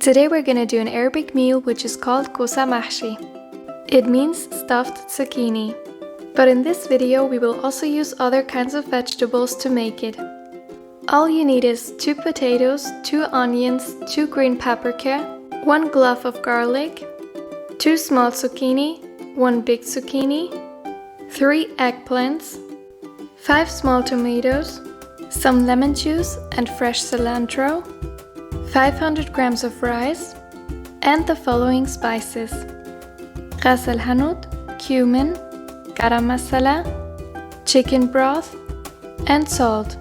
Today we're gonna do an Arabic meal which is called Kosa mahshi. It means stuffed zucchini. But in this video we will also use other kinds of vegetables to make it. All you need is 2 potatoes, 2 onions, 2 green paprika, 1 clove of garlic, 2 small zucchini, 1 big zucchini, 3 eggplants, 5 small tomatoes, some lemon juice and fresh cilantro, 500 grams of rice, and the following spices: ras al hanut, cumin, garam masala, chicken broth, and salt.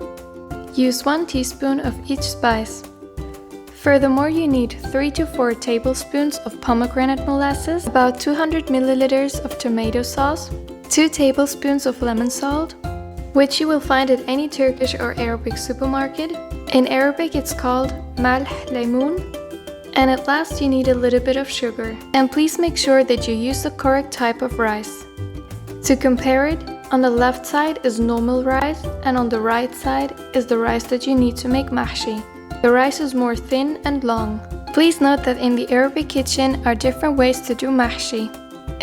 Use 1 teaspoon of each spice. Furthermore, you need 3 to 4 tablespoons of pomegranate molasses, about 200 milliliters of tomato sauce, 2 tablespoons of lemon salt, which you will find at any Turkish or Arabic supermarket. In Arabic it's called malh laymoun. And at last you need a little bit of sugar. And please make sure that you use the correct type of rice. To compare it, on the left side is normal rice and on the right side is the rice that you need to make mahshi. The rice is more thin and long. Please note that in the Arabic kitchen are different ways to do mahshi.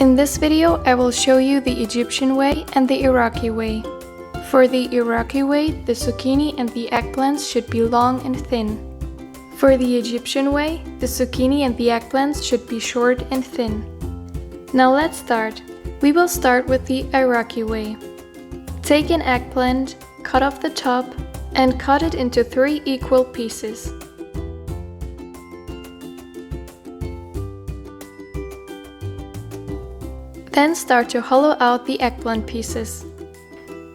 In this video I will show you the Egyptian way and the Iraqi way. For the Iraqi way, the zucchini and the eggplants should be long and thin. For the Egyptian way, the zucchini and the eggplants should be short and thin. Now let's start. We will start with the Iraqi way. Take an eggplant, cut off the top, and cut it into 3 equal pieces. Then start to hollow out the eggplant pieces.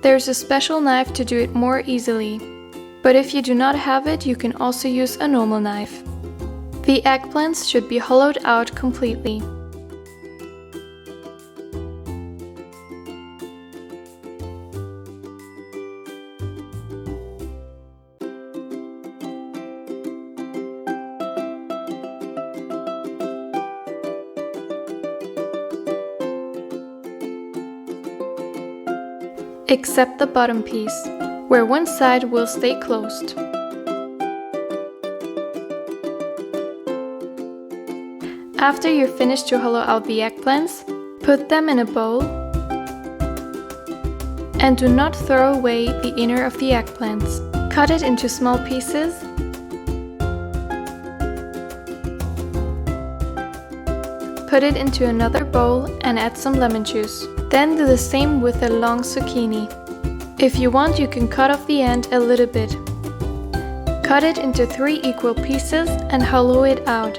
There's a special knife to do it more easily, but if you do not have it, you can also use a normal knife. The eggplants should be hollowed out completely. Except the bottom piece, where one side will stay closed. After you're finished to hollow out the eggplants, put them in a bowl and do not throw away the inner of the eggplants. Cut it into small pieces put it into another bowl and add some lemon juice. Then do the same with a long zucchini. If you want, you can cut off the end a little bit. Cut it into 3 equal pieces and hollow it out.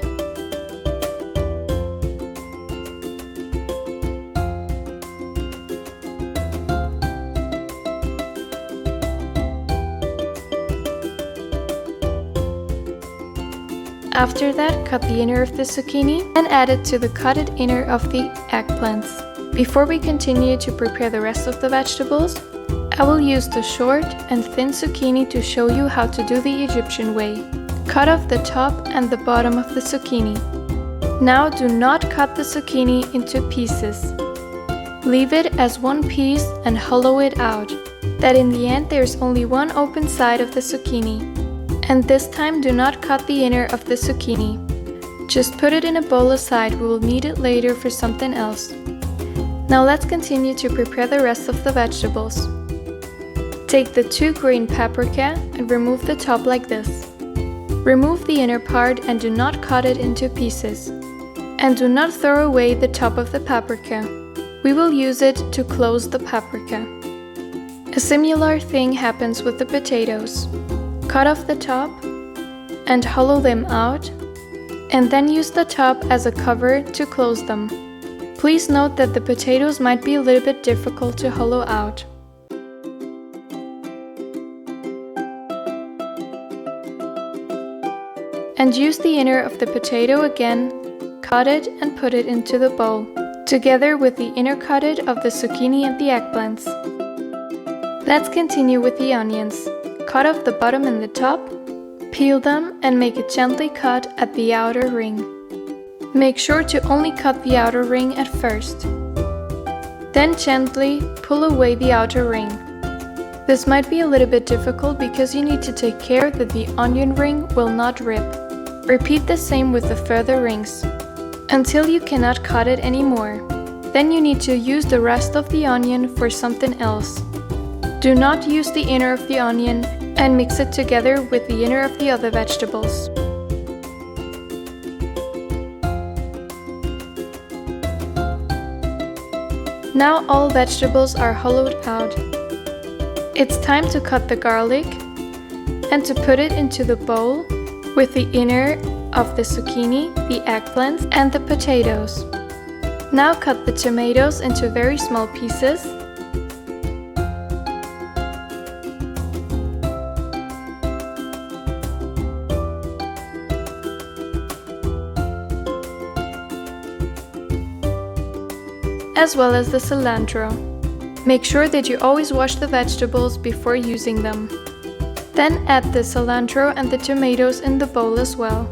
After that, cut the inner of the zucchini and add it to the cutted inner of the eggplants. Before we continue to prepare the rest of the vegetables, I will use the short and thin zucchini to show you how to do the Egyptian way. Cut off the top and the bottom of the zucchini. Now do not cut the zucchini into pieces. Leave it as one piece and hollow it out, that in the end there is only one open side of the zucchini. And this time do not cut the inner of the zucchini. Just put it in a bowl aside, we will need it later for something else. Now let's continue to prepare the rest of the vegetables. Take the 2 green paprika and remove the top like this. Remove the inner part and do not cut it into pieces. And do not throw away the top of the paprika. We will use it to close the paprika. A similar thing happens with the potatoes. Cut off the top and hollow them out, and then use the top as a cover to close them. Please note that the potatoes might be a little bit difficult to hollow out. And use the inner of the potato again, cut it and put it into the bowl, together with the inner cutted of the zucchini and the eggplants. Let's continue with the onions. Cut off the bottom and the top, peel them and make a gently cut at the outer ring. Make sure to only cut the outer ring at first. Then gently pull away the outer ring. This might be a little bit difficult because you need to take care that the onion ring will not rip. Repeat the same with the further rings, until you cannot cut it anymore. Then you need to use the rest of the onion for something else. Do not use the inner of the onion and mix it together with the inner of the other vegetables. Now all vegetables are hollowed out. It's time to cut the garlic and to put it into the bowl with the inner of the zucchini, the eggplants, and the potatoes. Now cut the tomatoes into very small pieces. As well as the cilantro. Make sure that you always wash the vegetables before using them. Then add the cilantro and the tomatoes in the bowl as well.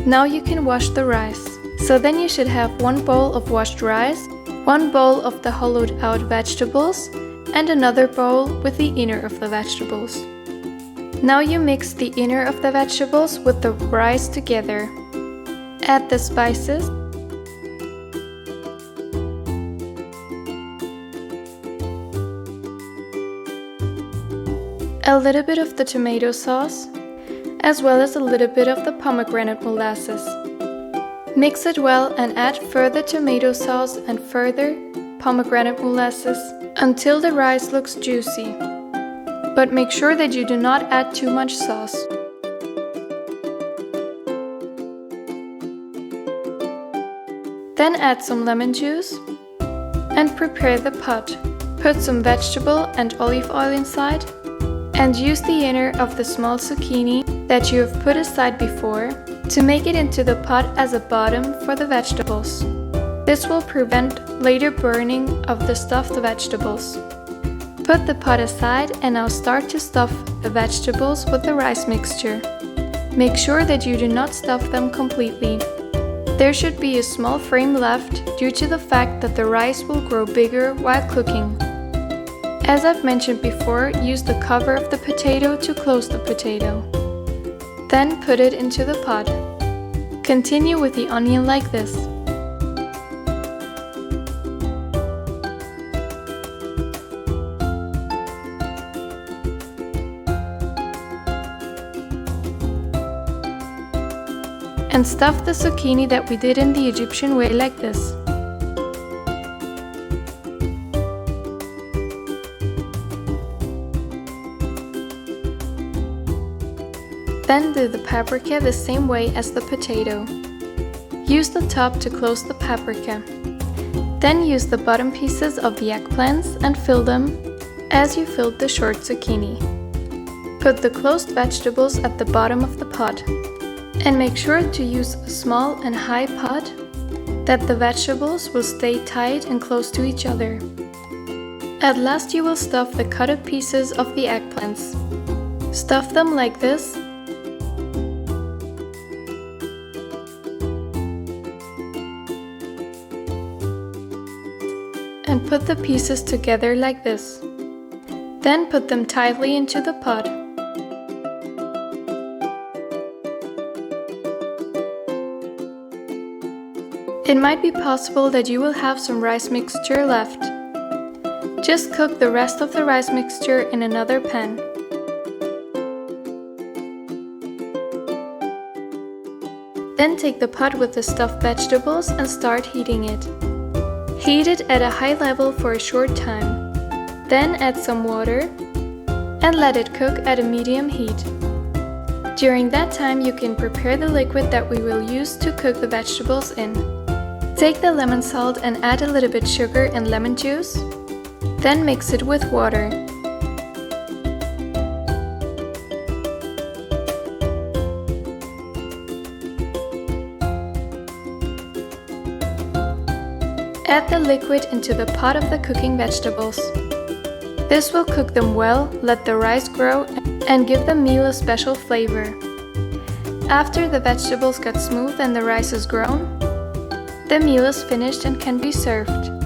Now you can wash the rice. So then you should have 1 bowl of washed rice, 1 bowl of the hollowed out vegetables, and another bowl with the inner of the vegetables. Now you mix the inner of the vegetables with the rice together. Add the spices, a little bit of the tomato sauce, as well as a little bit of the pomegranate molasses. Mix it well and add further tomato sauce and further pomegranate molasses until the rice looks juicy. But make sure that you do not add too much sauce. Then add some lemon juice and prepare the pot. Put some vegetable and olive oil inside and use the inner of the small zucchini that you have put aside before to make it into the pot as a bottom for the vegetables. This will prevent later burning of the stuffed vegetables. Put the pot aside and now start to stuff the vegetables with the rice mixture. Make sure that you do not stuff them completely. There should be a small frame left due to the fact that the rice will grow bigger while cooking. As I've mentioned before, use the cover of the potato to close the potato. Then put it into the pot. Continue with the onion like this. And stuff the zucchini that we did in the Egyptian way like this. Then do the paprika the same way as the potato. Use the top to close the paprika. Then use the bottom pieces of the eggplants and fill them as you filled the short zucchini. Put the closed vegetables at the bottom of the pot. And make sure to use a small and high pot that the vegetables will stay tight and close to each other. At last you will stuff the cut up pieces of the eggplants. Stuff them like this and put the pieces together like this. Then put them tightly into the pot. It might be possible that you will have some rice mixture left. Just cook the rest of the rice mixture in another pan. Then take the pot with the stuffed vegetables and start heating it. Heat it at a high level for a short time. Then add some water and let it cook at a medium heat. During that time you can prepare the liquid that we will use to cook the vegetables in. Take the lemon salt and add a little bit sugar and lemon juice. Then mix it with water. Add the liquid into the pot of the cooking vegetables. This will cook them well, let the rice grow, and give the meal a special flavor. After the vegetables get smooth and the rice is grown, the meal is finished and can be served.